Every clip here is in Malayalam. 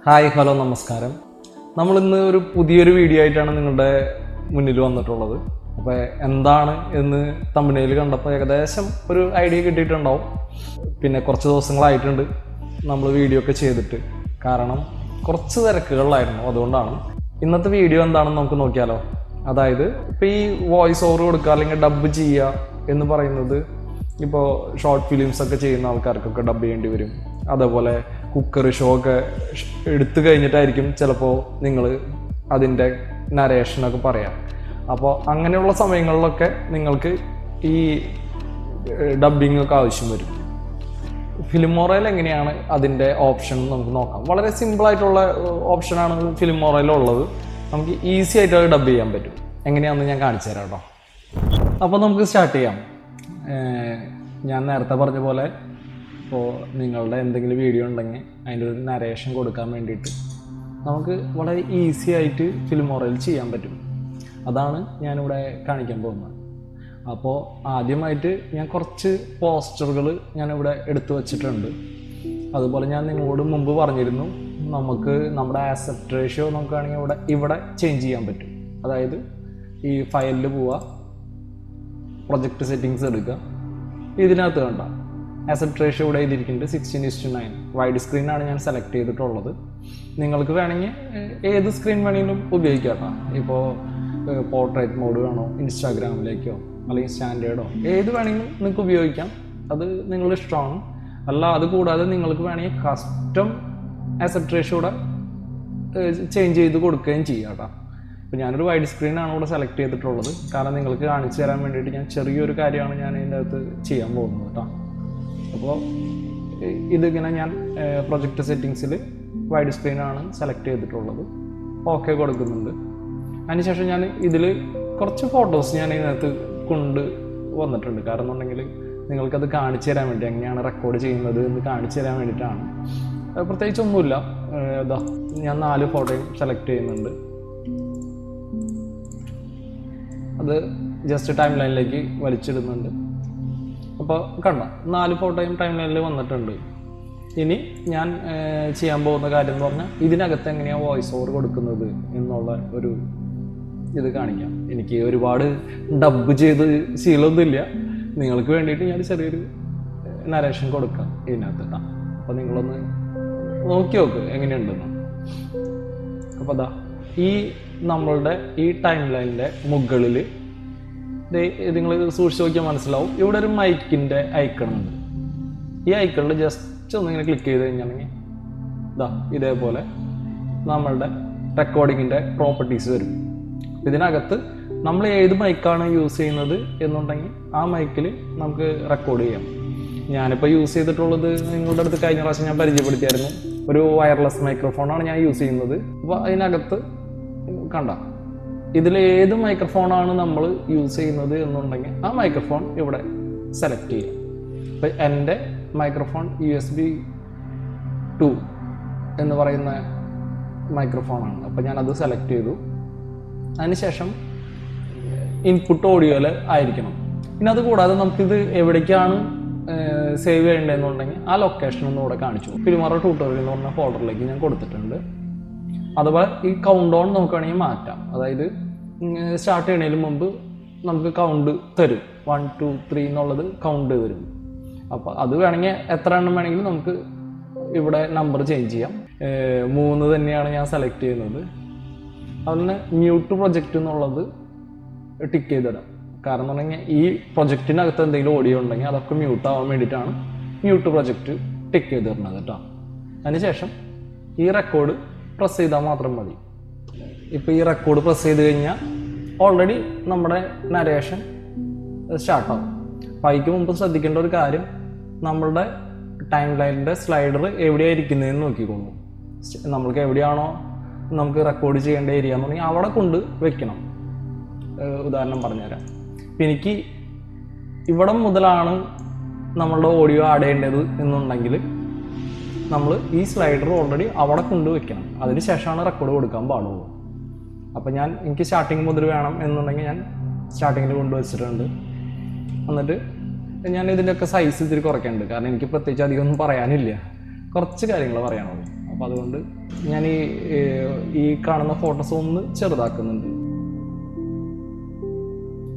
ഹായ് ഹലോ നമസ്കാരം. നമ്മളിന്ന് ഒരു പുതിയൊരു വീഡിയോ ആയിട്ടാണ് നിങ്ങളുടെ മുന്നിൽ വന്നിട്ടുള്ളത്. അപ്പോൾ എന്താണ് എന്ന് തമ്പനയിൽ കണ്ടപ്പോൾ ഏകദേശം ഒരു ഐഡിയ കിട്ടിയിട്ടുണ്ടാവും. പിന്നെ കുറച്ച് ദിവസങ്ങളായിട്ടുണ്ട് നമ്മൾ വീഡിയോ ഒക്കെ ചെയ്തിട്ട്, കാരണം കുറച്ച് തിരക്കുകളിലായിരുന്നു. അതുകൊണ്ടാണ് ഇന്നത്തെ വീഡിയോ എന്താണെന്ന് നമുക്ക് നോക്കിയാലോ. അതായത് ഇപ്പോൾ ഈ വോയിസ് ഓവർ കൊടുക്കുക അല്ലെങ്കിൽ ഡബ് ചെയ്യുക എന്ന് പറയുന്നത് ഇപ്പോൾ ഷോർട്ട് ഫിലിംസൊക്കെ ചെയ്യുന്ന ആൾക്കാർക്കൊക്കെ ഡബ് ചെയ്യേണ്ടി വരും. അതേപോലെ കുക്കർ ഷോ ഒക്കെ എടുത്തു കഴിഞ്ഞിട്ടായിരിക്കും ചിലപ്പോൾ നിങ്ങൾ അതിൻ്റെ നരേഷനൊക്കെ പറയാം. അപ്പോൾ അങ്ങനെയുള്ള സമയങ്ങളിലൊക്കെ നിങ്ങൾക്ക് ഈ ഡബ്ബിംഗ് ഒക്കെ ആവശ്യം വരും. ഫിലിമോറയിൽ എങ്ങനെയാണ് അതിൻ്റെ ഓപ്ഷൻ നമുക്ക് നോക്കാം. വളരെ സിമ്പിളായിട്ടുള്ള ഓപ്ഷനാണ് ഫിലിമോറയിലുള്ളത്. നമുക്ക് ഈസി ആയിട്ട് അത് ഡബ് ചെയ്യാൻ പറ്റും. എങ്ങനെയാണെന്ന് ഞാൻ കാണിച്ചു തരാം കേട്ടോ. അപ്പോൾ നമുക്ക് സ്റ്റാർട്ട് ചെയ്യാം. ഞാൻ നേരത്തെ പറഞ്ഞ പോലെ ഇപ്പോൾ നിങ്ങളുടെ എന്തെങ്കിലും വീഡിയോ ഉണ്ടെങ്കിൽ അതിൻ്റെ ഒരു നരേഷൻ കൊടുക്കാൻ വേണ്ടിയിട്ട് നമുക്ക് വളരെ ഈസി ആയിട്ട് ഫിലിമോറയിൽ ചെയ്യാൻ പറ്റും. അതാണ് ഞാനിവിടെ കാണിക്കാൻ പോകുന്നത്. അപ്പോൾ ആദ്യമായിട്ട് ഞാൻ കുറച്ച് പോസ്റ്ററുകൾ ഞാനിവിടെ എടുത്തു വച്ചിട്ടുണ്ട്. അതുപോലെ ഞാൻ നിങ്ങളോട് മുമ്പ് പറഞ്ഞിരുന്നു, നമുക്ക് നമ്മുടെ ആസ്പെക്ട് റേഷ്യോ നോക്കുകയാണെങ്കിൽ ഇവിടെ ചേഞ്ച് ചെയ്യാൻ പറ്റും. അതായത് ഈ ഫയലിൽ പോവുക, പ്രൊജക്റ്റ് സെറ്റിങ്സ് എടുക്കുക, ഇതിനകത്ത് കണ്ട ആസ്പെക്ട് റേഷ്യോ ഇവിടെ എഴുതിയിരിക്കുന്നത് 16:9 വൈഡ് സ്ക്രീനാണ് ഞാൻ സെലക്ട് ചെയ്തിട്ടുള്ളത്. നിങ്ങൾക്ക് വേണമെങ്കിൽ ഏത് സ്ക്രീൻ വേണമെങ്കിലും ഉപയോഗിക്കാം കേട്ടോ. ഇപ്പോൾ പോർട്രേറ്റ് മോഡ് വേണോ, ഇൻസ്റ്റാഗ്രാമിലേക്കോ അല്ലെങ്കിൽ സ്റ്റാൻഡേർഡോ ഏത് വേണമെങ്കിലും നിങ്ങൾക്ക് ഉപയോഗിക്കാം. അത് നിങ്ങളുടെ ഇഷ്ടമാണ്. അല്ല, അത് കൂടാതെ നിങ്ങൾക്ക് വേണമെങ്കിൽ കസ്റ്റം ആസ്പെക്ട് റേഷ്യോ ഇവിടെ ചേഞ്ച് ചെയ്ത് കൊടുക്കുകയും ചെയ്യാം കേട്ടോ. അപ്പോൾ ഞാനൊരു വൈഡ് സ്ക്രീനാണ് ഇവിടെ സെലക്ട് ചെയ്തിട്ടുള്ളത്. കാരണം നിങ്ങൾക്ക് കാണിച്ചു തരാൻ വേണ്ടിയിട്ട് ഞാൻ ചെറിയൊരു കാര്യമാണ് ഞാൻ ഇതിൻ്റെ അകത്ത് ചെയ്യാൻ പോകുന്നത് കേട്ടോ. അപ്പോൾ ഇതിങ്ങനെ ഞാൻ പ്രൊജക്റ്റ് സെറ്റിങ്സിൽ വൈഡ് സ്ക്രീനാണ് സെലക്ട് ചെയ്തിട്ടുള്ളത്. ഓക്കെ കൊടുക്കുന്നുണ്ട്. അതിനുശേഷം ഞാൻ ഇതിൽ കുറച്ച് ഫോട്ടോസ് ഞാൻ ഇതിനകത്ത് കൊണ്ട് വന്നിട്ടുണ്ട്. കാരണം എന്നുണ്ടെങ്കിൽ നിങ്ങൾക്കത് കാണിച്ചു തരാൻ വേണ്ടി, എങ്ങനെയാണ് റെക്കോർഡ് ചെയ്യുന്നത് എന്ന് കാണിച്ചു തരാൻ വേണ്ടിയിട്ടാണ്. പ്രത്യേകിച്ചൊന്നുമില്ല. ഇതാ ഞാൻ 4 ഫോട്ടോയും സെലക്ട് ചെയ്യുന്നുണ്ട്. അത് ജസ്റ്റ് ടൈം ലൈനിലേക്ക് വലിച്ചിടുന്നുണ്ട്. അപ്പോൾ കണ്ട 4 ഫോട്ടോയും ടൈം ലൈനിൽ വന്നിട്ടുണ്ട്. ഇനി ഞാൻ ചെയ്യാൻ പോകുന്ന കാര്യം എന്ന് പറഞ്ഞാൽ ഇതിനകത്ത് എങ്ങനെയാണ് വോയിസ് ഓവർ കൊടുക്കുന്നത് എന്നുള്ള ഒരു ഇത് കാണിക്കാം. എനിക്ക് ഒരുപാട് ഡബ് ചെയ്ത് ശീലമൊന്നുമില്ല. നിങ്ങൾക്ക് വേണ്ടിയിട്ട് ഞാൻ ചെറിയൊരു നരേഷൻ കൊടുക്കാം ഇതിനകത്ത് കേട്ടോ. അപ്പോൾ നിങ്ങളൊന്ന് നോക്കി നോക്ക് എങ്ങനെയുണ്ടെന്ന്. അപ്പോൾ അതാ ഈ നമ്മളുടെ ഈ ടൈം ലൈനിൻ്റെ മുകളിൽ നിങ്ങൾ സൂക്ഷിച്ച് നോക്കിയാൽ മനസ്സിലാവും, ഇവിടെ ഒരു മൈക്കിൻ്റെ ഐക്കണുണ്ട്. ഈ ഐക്കണിൽ ജസ്റ്റ് ഒന്നിങ്ങനെ ക്ലിക്ക് ചെയ്ത് കഴിഞ്ഞാണെങ്കിൽ ഇതാ ഇതേപോലെ നമ്മളുടെ റെക്കോർഡിങ്ങിൻ്റെ പ്രോപ്പർട്ടീസ് വരും. ഇതിനകത്ത് നമ്മൾ ഏത് മൈക്കാണ് യൂസ് ചെയ്യുന്നത് എന്നുണ്ടെങ്കിൽ ആ മൈക്കിൽ നമുക്ക് റെക്കോർഡ് ചെയ്യാം. ഞാനിപ്പോൾ യൂസ് ചെയ്തിട്ടുള്ളത് നിങ്ങളുടെ അടുത്ത് കഴിഞ്ഞ പ്രാവശ്യം ഞാൻ പരിചയപ്പെടുത്തിയായിരുന്നു. ഒരു വയർലെസ് മൈക്രോഫോണാണ് ഞാൻ യൂസ് ചെയ്യുന്നത്. അപ്പോൾ അതിനകത്ത് കണ്ട ഇതിലേത് മൈക്രോഫോണാണ് നമ്മൾ യൂസ് ചെയ്യുന്നത് എന്നുണ്ടെങ്കിൽ ആ മൈക്രോഫോൺ ഇവിടെ സെലക്ട് ചെയ്യാം. അപ്പം എൻ്റെ മൈക്രോഫോൺ USB 2 എന്ന് പറയുന്ന മൈക്രോഫോണാണ്. അപ്പം ഞാനത് സെലക്ട് ചെയ്തു. അതിനുശേഷം ഇൻപുട്ട് ഓഡിയോയിൽ ആയിരിക്കണം. പിന്നെ അത് കൂടാതെ നമുക്കിത് എവിടേക്കാണ് സേവ് ചെയ്യേണ്ടതെന്നുണ്ടെങ്കിൽ ആ ലൊക്കേഷൻ ഒന്നും ഇവിടെ കാണിച്ചു. ഫിലിമോറ ട്യൂട്ടോറിയൽ എന്ന് പറഞ്ഞ ഫോൾഡറിലേക്ക് ഞാൻ കൊടുത്തിട്ടുണ്ട്. അതുപോലെ ഈ കൗണ്ട് ഓൺ നമുക്ക് വേണമെങ്കിൽ മാറ്റാം. അതായത് സ്റ്റാർട്ട് ചെയ്യുന്നതിന് മുമ്പ് നമുക്ക് കൗണ്ട് തരും. 1 2 3 എന്നുള്ളത് കൗണ്ട് വരും. അപ്പോൾ അത് വേണമെങ്കിൽ എത്ര എണ്ണം വേണമെങ്കിലും നമുക്ക് ഇവിടെ നമ്പർ ചേഞ്ച് ചെയ്യാം. 3 തന്നെയാണ് ഞാൻ സെലക്ട് ചെയ്യുന്നത്. അതുപോലെ മ്യൂട്ട് പ്രൊജക്റ്റ് എന്നുള്ളത് ടിക്ക് ചെയ്തിടാം. കാരണം എന്ന് പറഞ്ഞാൽ ഈ പ്രൊജക്റ്റിനകത്ത് എന്തെങ്കിലും ഓഡിയോ ഉണ്ടെങ്കിൽ അതൊക്കെ മ്യൂട്ട് ആവാൻ വേണ്ടിയിട്ടാണ് മ്യൂട്ട് പ്രൊജക്റ്റ് ടിക്ക് ചെയ്തിടുന്നത് കേട്ടോ. അതിനുശേഷം ഈ റെക്കോർഡ് പ്രസ് ചെയ്താൽ മാത്രം മതി. ഇപ്പോൾ ഈ റെക്കോർഡ് പ്രസ് ചെയ്ത് കഴിഞ്ഞാൽ ഓൾറെഡി നമ്മുടെ നരേഷൻ സ്റ്റാർട്ടാവും. അപ്പോൾ അതിക്ക് മുമ്പ് ശ്രദ്ധിക്കേണ്ട ഒരു കാര്യം, നമ്മളുടെ ടൈം ലൈനിൻ്റെ സ്ലൈഡർ എവിടെയാണ് ഇരിക്കുന്നതെന്ന് നോക്കിക്കൊള്ളു. നമ്മൾക്ക് എവിടെയാണോ നമുക്ക് റെക്കോർഡ് ചെയ്യേണ്ട ഏരിയ എന്നുണ്ടെങ്കിൽ അവിടെ കൊണ്ട് വെക്കണം. ഉദാഹരണം പറഞ്ഞുതരാം. ഇപ്പം എനിക്ക് ഇവിടെ മുതലാണ് നമ്മളുടെ ഓഡിയോ ആഡ് ചെയ്യേണ്ടത് എന്നുണ്ടെങ്കിൽ നമ്മൾ ഈ സ്ലൈഡർ ഓൾറെഡി അവിടെ കൊണ്ടുവയ്ക്കണം. അതിന് ശേഷമാണ് റെക്കോർഡ് കൊടുക്കാൻ പാടുള്ളൂ. അപ്പം എനിക്ക് സ്റ്റാർട്ടിങ് മുതൽ വേണം എന്നുണ്ടെങ്കിൽ ഞാൻ സ്റ്റാർട്ടിങ്ങിൽ കൊണ്ടുവച്ചിട്ടുണ്ട്. എന്നിട്ട് ഞാൻ ഇതിൻ്റെയൊക്കെ സൈസ് ഇത്തിരി കുറയ്ക്കുന്നുണ്ട്. കാരണം എനിക്ക് പ്രത്യേകിച്ച് അധികം ഒന്നും പറയാനില്ല, കുറച്ച് കാര്യങ്ങൾ പറയാനുള്ളൂ. അപ്പോൾ അതുകൊണ്ട് ഞാൻ ഈ കാണുന്ന ഫോട്ടോസ് ഒന്ന് ചെറുതാക്കുന്നുണ്ട്.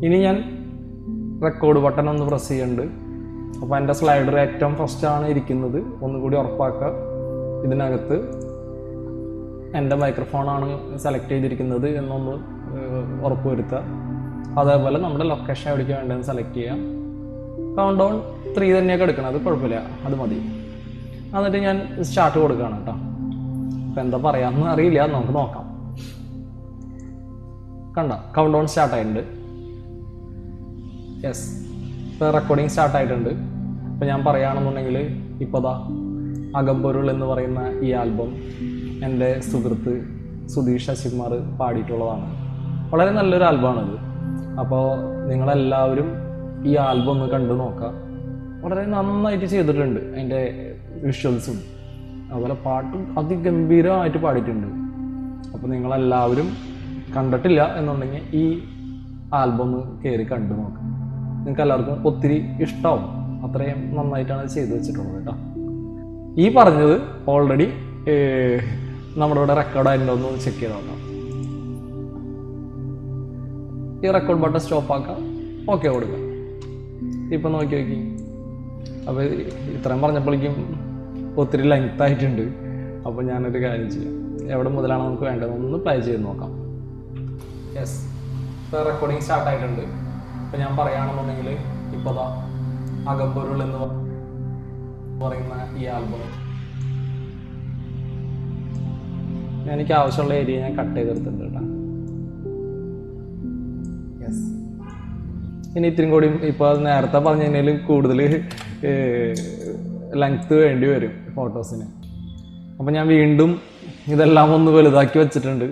ഇനി ഞാൻ റെക്കോർഡ് ബട്ടൺ ഒന്ന് പ്രസ് ചെയ്യുന്നുണ്ട്. അപ്പോൾ എൻ്റെ സ്ലൈഡർ ഏറ്റവും ഫസ്റ്റാണ് ഇരിക്കുന്നത്. ഒന്നുകൂടി ഉറപ്പാക്കുക, ഇതിനകത്ത് എൻ്റെ മൈക്രോഫോണാണ് സെലക്ട് ചെയ്തിരിക്കുന്നത് എന്നൊന്ന് ഉറപ്പ് വരുത്തുക. അതേപോലെ നമ്മുടെ ലൊക്കേഷൻ എവിടേക്ക് വേണ്ടതെന്ന് സെലക്ട് ചെയ്യാം. കൗണ്ട് ഡൗൺ 3 തന്നെയൊക്കെ എടുക്കണം, അത് കുഴപ്പമില്ല, അത് മതി. എന്നിട്ട് ഞാൻ സ്റ്റാർട്ട് കൊടുക്കുകയാണ് കേട്ടോ. അപ്പം എന്താ പറയാമെന്ന് അറിയില്ല, നമുക്ക് നോക്കാം. കണ്ട കൗണ്ട് ഡൗൺ സ്റ്റാർട്ട് ആയിട്ടുണ്ട്. യെസ്, ഇപ്പോൾ റെക്കോർഡിങ് സ്റ്റാർട്ട് ആയിട്ടുണ്ട്. അപ്പോൾ ഞാൻ പറയുകയാണെന്നുണ്ടെങ്കിൽ ഇപ്പോൾ ദാ അകമ്പൊരുൾ എന്ന് പറയുന്ന ഈ ആൽബം എൻ്റെ സുഹൃത്ത് സുധീഷ് ശശികുമാർ പാടിയിട്ടുള്ളതാണ്. വളരെ നല്ലൊരു ആൽബമാണിത്. അപ്പോൾ നിങ്ങളെല്ലാവരും ഈ ആൽബം ഒന്ന് കണ്ടു നോക്കുക. വളരെ നന്നായിട്ട് ചെയ്തിട്ടുണ്ട്. അതിൻ്റെ വിഷ്വൽസും അതുപോലെ പാട്ടും അതിഗംഭീരമായിട്ട് പാടിയിട്ടുണ്ട്. അപ്പോൾ നിങ്ങളെല്ലാവരും കണ്ടിട്ടില്ല എന്നുണ്ടെങ്കിൽ ഈ ആൽബം ഒന്ന് കയറി കണ്ടു നോക്കുക. നിങ്ങൾക്ക് എല്ലാവർക്കും ഒത്തിരി ഇഷ്ടമാവും. അത്രയും നന്നായിട്ടാണ് ചെയ്തു വെച്ചിട്ടുള്ളത് കേട്ടോ. ഈ പറഞ്ഞത് ഓൾറെഡി നമ്മുടെ ഇവിടെ റെക്കോർഡായിട്ടുണ്ടോ എന്ന് ചെക്ക് ചെയ്ത് നോക്കാം. ഈ റെക്കോർഡ് ബട്ടൺ സ്റ്റോപ്പ് ആക്കാം, ഓക്കെ കൊടുക്കാം. ഇപ്പം നോക്കി. അപ്പോൾ ഇത്രയും പറഞ്ഞപ്പോഴേക്കും ഒത്തിരി ലെങ്ത് ആയിട്ടുണ്ട്. അപ്പോൾ ഞാനൊരു കാര്യം ചെയ്യാം, എവിടെ മുതലാണ് നമുക്ക് വേണ്ടത് ഒന്ന് പ്ലേ ചെയ്ത് നോക്കാം. യെസ്, ഇപ്പോൾ റെക്കോർഡിങ് സ്റ്റാർട്ട് ആയിട്ടുണ്ട്. ഇപ്പോൾ ഞാൻ പറയുകയാണെന്നുണ്ടെങ്കിൽ ഇപ്പോൾ ദാ അകമ്പൊരുൾ എന്ന് പറയുന്ന ഈ ആൽബം എനിക്ക് ആവശ്യമുള്ള ഏരിയ ഞാൻ കട്ട് ചെയ്തെടുത്തിട്ടുണ്ട് കേട്ടോ. യെസ്, ഇനി ഇത്തിരി കൂടി ഇപ്പോൾ നേരത്തെ പറഞ്ഞതിനേലും കൂടുതൽ ലെങ്ത്ത് വേണ്ടി വരും ഫോട്ടോസിന്. അപ്പം ഞാൻ വീണ്ടും ഇതെല്ലാം ഒന്ന് വലുതാക്കി വെച്ചിട്ടുണ്ട്.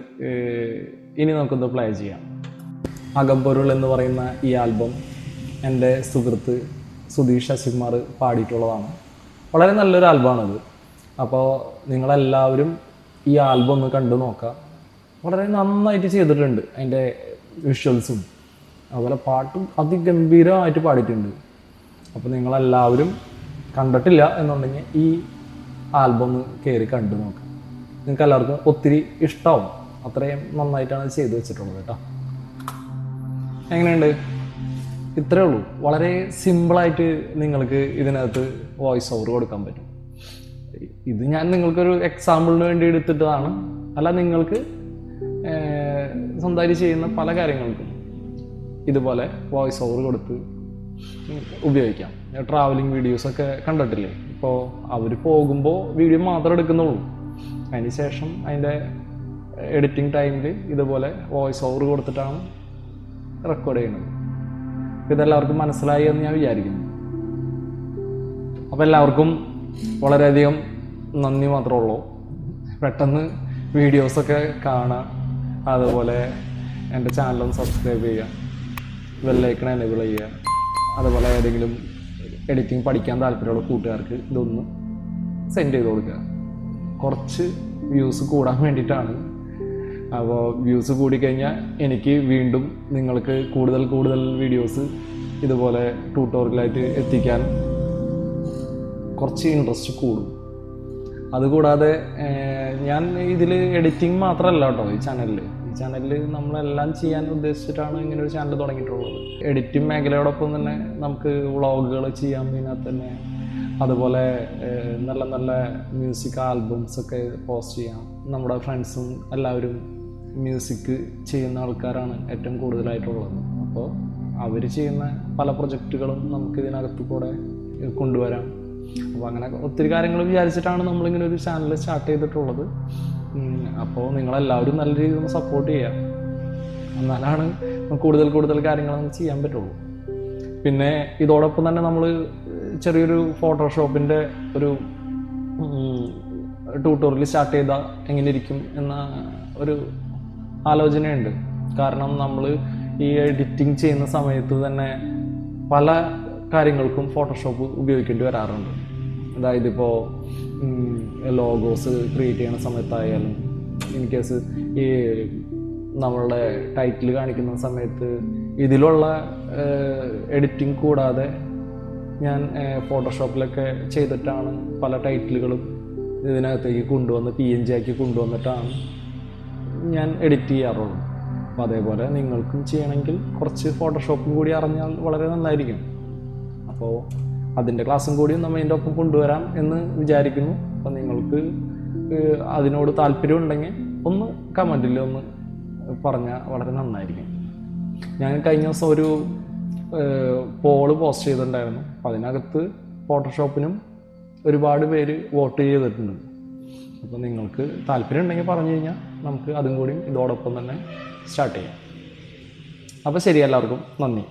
ഇനി നമുക്കൊന്ന് പ്ലേ ചെയ്യാം. അകമ്പൊരുൾ എന്ന് പറയുന്ന ഈ ആൽബം എൻ്റെ സുഹൃത്ത് സുധീഷ് ശശികുമാർ പാടിയിട്ടുള്ളതാണ്. വളരെ നല്ലൊരു ആൽബമാണത്. അപ്പോൾ നിങ്ങളെല്ലാവരും ഈ ആൽബം ഒന്ന് കണ്ടു നോക്കുക. വളരെ നന്നായിട്ട് ചെയ്തിട്ടുണ്ട്. അതിൻ്റെ വിഷ്വൽസും അതുപോലെ പാട്ടും അതിഗംഭീരമായിട്ട് പാടിയിട്ടുണ്ട്. അപ്പോൾ നിങ്ങളെല്ലാവരും കണ്ടിട്ടില്ല എന്നുണ്ടെങ്കിൽ ഈ ആൽബം ഒന്ന് കയറി കണ്ടു നോക്കുക. നിങ്ങൾക്ക് എല്ലാവർക്കും ഒത്തിരി ഇഷ്ടമാവും. അത്രയും നന്നായിട്ടാണ് ചെയ്തു വെച്ചിട്ടുള്ളത് കേട്ടോ. എങ്ങനെയുണ്ട്? ഇത്രയേ ഉള്ളൂ. വളരെ സിമ്പിളായിട്ട് നിങ്ങൾക്ക് ഇതിനകത്ത് വോയിസ് ഓവർ കൊടുക്കാൻ പറ്റും. ഇത് ഞാൻ നിങ്ങൾക്കൊരു എക്സാമ്പിളിന് വേണ്ടി എടുത്തിട്ടതാണ്. അല്ല, നിങ്ങൾക്ക് സ്വന്തമായിട്ട് ചെയ്യുന്ന പല കാര്യങ്ങൾക്കും ഇതുപോലെ വോയിസ് ഓവർ കൊടുത്ത് ഉപയോഗിക്കാം. ട്രാവലിംഗ് വീഡിയോസൊക്കെ കണ്ടിട്ടില്ലേ? ഇപ്പോൾ അവർ പോകുമ്പോൾ വീഡിയോ മാത്രമേ എടുക്കുന്നുള്ളൂ. അതിന് ശേഷം അതിൻ്റെ എഡിറ്റിംഗ് ടൈമിൽ ഇതുപോലെ വോയിസ് ഓവർ കൊടുത്തിട്ടാണ് റെക്കോർഡ് ചെയ്യുന്നത്. അപ്പോൾ ഇതെല്ലാവർക്കും മനസ്സിലായി എന്ന് ഞാൻ വിചാരിക്കുന്നു. അപ്പോൾ എല്ലാവർക്കും വളരെയധികം നന്ദി മാത്രമേ ഉള്ളൂ. പെട്ടെന്ന് വീഡിയോസൊക്കെ കാണാം. അതുപോലെ എൻ്റെ ചാനലൊന്ന് സബ്സ്ക്രൈബ് ചെയ്യുക, ബെല്ലൈക്കൺ എനേബിൾ ചെയ്യുക. അതുപോലെ ഏതെങ്കിലും എഡിറ്റിംഗ് പഠിക്കാൻ താല്പര്യമുള്ള കൂട്ടുകാർക്ക് ഇതൊന്ന് സെൻഡ് ചെയ്ത് കൊടുക്കുക. കുറച്ച് വ്യൂസ് കൂടാൻ വേണ്ടിയിട്ടാണ്. അപ്പോൾ വ്യൂസ് കൂടിക്കഴിഞ്ഞാൽ എനിക്ക് വീണ്ടും നിങ്ങൾക്ക് കൂടുതൽ വീഡിയോസ് ഇതുപോലെ ട്യൂട്ടോറിയലായിട്ട് എത്തിക്കാൻ കുറച്ച് ഇൻട്രസ്റ്റ് കൂടും. അതുകൂടാതെ ഞാൻ ഇതിൽ എഡിറ്റിംഗ് മാത്രമല്ല കേട്ടോ ഈ ചാനലിൽ നമ്മളെല്ലാം ചെയ്യാൻ ഉദ്ദേശിച്ചിട്ടാണ് ഇങ്ങനൊരു ചാനൽ തുടങ്ങിയിട്ടുള്ളത്. എഡിറ്റിംഗ് മേഖലയോടൊപ്പം തന്നെ നമുക്ക് വ്ളോഗുകൾ ചെയ്യാം ഇതിനകത്ത് തന്നെ. അതുപോലെ നല്ല നല്ല മ്യൂസിക് ആൽബംസൊക്കെ പോസ്റ്റ് ചെയ്യാം. നമ്മുടെ ഫ്രണ്ട്സും എല്ലാവരും മ്യൂസിക് ചെയ്യുന്ന ആൾക്കാരാണ് ഏറ്റവും കൂടുതലായിട്ടുള്ളത്. അപ്പോൾ അവർ ചെയ്യുന്ന പല പ്രൊജക്റ്റുകളും നമുക്ക് ഇതിനകത്ത് കൂടെ കൊണ്ടുവരാം. അപ്പോൾ അങ്ങനെ ഒത്തിരി കാര്യങ്ങൾ വിചാരിച്ചിട്ടാണ് നമ്മളിങ്ങനെ ഒരു ചാനൽ സ്റ്റാർട്ട് ചെയ്തിട്ടുള്ളത്. അപ്പോൾ നിങ്ങളെല്ലാവരും നല്ല രീതിയിൽ ഒന്ന് സപ്പോർട്ട് ചെയ്യുക. എന്നാലാണ് കൂടുതൽ കാര്യങ്ങൾ നമുക്ക് ചെയ്യാൻ പറ്റുള്ളൂ. പിന്നെ ഇതോടൊപ്പം തന്നെ നമ്മൾ ചെറിയൊരു ഫോട്ടോഷോപ്പിൻ്റെ ഒരു ട്യൂട്ടോറിയൽ സ്റ്റാർട്ട് ചെയ്താൽ എങ്ങനെ ഇരിക്കും എന്ന ഒരു ആലോചനയുണ്ട്. കാരണം നമ്മൾ ഈ എഡിറ്റിംഗ് ചെയ്യുന്ന സമയത്ത് തന്നെ പല കാര്യങ്ങൾക്കും ഫോട്ടോഷോപ്പ് ഉപയോഗിക്കേണ്ടി വരാറുണ്ട്. അതായത് ഇപ്പോൾ ലോഗോസ് ക്രിയേറ്റ് ചെയ്യുന്ന സമയത്തായാലും, ഇൻ കേസ് ഈ നമ്മളുടെ ടൈറ്റിൽ കാണിക്കുന്ന സമയത്ത് ഇതിലുള്ള എഡിറ്റിംഗ് കൂടാതെ ഞാൻ ഫോട്ടോഷോപ്പിലൊക്കെ ചെയ്തിട്ടാണ് പല ടൈറ്റിലുകളും ഇതിനകത്തേക്ക് കൊണ്ടുവന്ന് PNG ആക്കി കൊണ്ടുവന്നിട്ടാണ് ഞാൻ എഡിറ്റ് ചെയ്യാറുള്ളൂ. അപ്പോൾ അതേപോലെ നിങ്ങൾക്കും ചെയ്യണമെങ്കിൽ കുറച്ച് ഫോട്ടോഷോപ്പും കൂടി അറിഞ്ഞാൽ വളരെ നന്നായിരിക്കും. അപ്പോൾ അതിൻ്റെ ക്ലാസ്സും കൂടി നമ്മൾ അതിൻ്റെ ഒപ്പം കൊണ്ടുവരാം എന്ന് വിചാരിക്കുന്നു. അപ്പോൾ നിങ്ങൾക്ക് അതിനോട് താല്പര്യം ഉണ്ടെങ്കിൽ ഒന്ന് കമൻറ്റിൽ ഒന്ന് പറഞ്ഞാൽ വളരെ നന്നായിരിക്കും. ഞാൻ കഴിഞ്ഞ ദിവസം ഒരു പോള് പോസ്റ്റ് ചെയ്തിട്ടുണ്ടായിരുന്നു. അപ്പോൾ അതിനകത്ത് ഫോട്ടോഷോപ്പിനും ഒരുപാട് പേര് വോട്ട് ചെയ്തിട്ടുണ്ട്. അപ്പോൾ നിങ്ങൾക്ക് താല്പര്യം ഉണ്ടെങ്കിൽ പറഞ്ഞു കഴിഞ്ഞാൽ നമുക്ക് അതും കൂടി ഇതോടൊപ്പം തന്നെ സ്റ്റാർട്ട് ചെയ്യാം. അപ്പോൾ ശരി, എല്ലാവർക്കും നന്ദി.